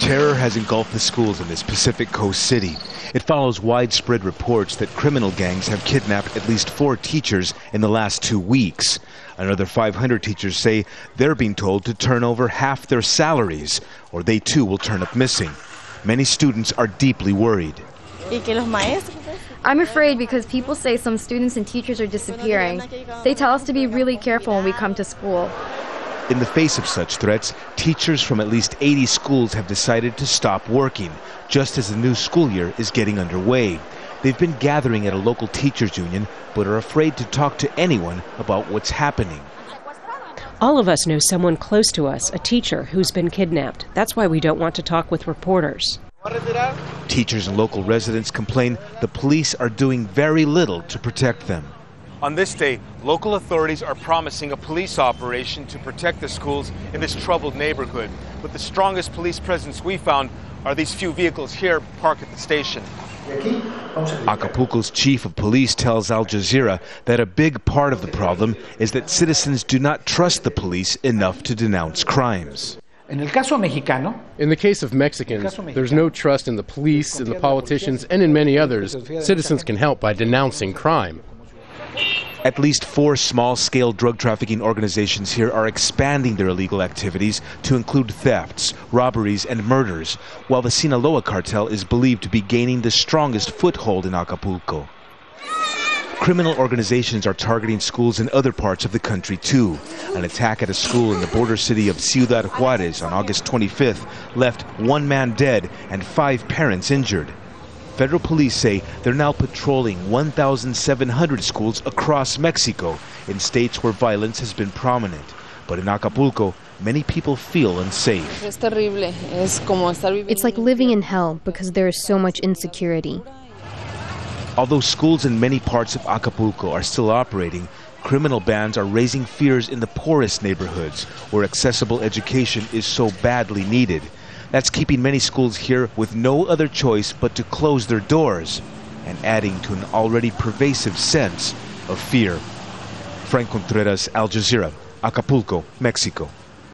Terror has engulfed the schools in this Pacific Coast city. It follows widespread reports that criminal gangs have kidnapped at least 4 teachers in the last 2 weeks. Another 500 teachers say they're being told to turn over half their salaries, or they too will turn up missing. Many students are deeply worried. I'm afraid because people say some students and teachers are disappearing. They tell us to be really careful when we come to school. In the face of such threats, teachers from at least 80 schools have decided to stop working, just as the new school year is getting underway. They've been gathering at a local teachers union, but are afraid to talk to anyone about what's happening. All of us know someone close to us, a teacher, who's been kidnapped. That's why we don't want to talk with reporters. Teachers and local residents complain the police are doing very little to protect them. On this day, local authorities are promising a police operation to protect the schools in this troubled neighborhood. But the strongest police presence we found are these few vehicles here parked at the station. Acapulco's chief of police tells Al Jazeera that a big part of the problem is that citizens do not trust the police enough to denounce crimes. In the case of Mexicans, there's no trust in the police, in the politicians, and in many others. Citizens can help by denouncing crime. At least 4 small-scale drug trafficking organizations here are expanding their illegal activities to include thefts, robberies, and murders, while the Sinaloa cartel is believed to be gaining the strongest foothold in Acapulco. Criminal organizations are targeting schools in other parts of the country, too. An attack at a school in the border city of Ciudad Juarez on August 25th left 1 man dead and 5 parents injured. Federal police say they're now patrolling 1,700 schools across Mexico in states where violence has been prominent. But in Acapulco, many people feel unsafe. It's like living in hell because there is so much insecurity. Although schools in many parts of Acapulco are still operating, criminal bands are raising fears in the poorest neighborhoods where accessible education is so badly needed. That's keeping many schools here with no other choice but to close their doors and adding to an already pervasive sense of fear. Franc Contreras, Al Jazeera, Acapulco, Mexico.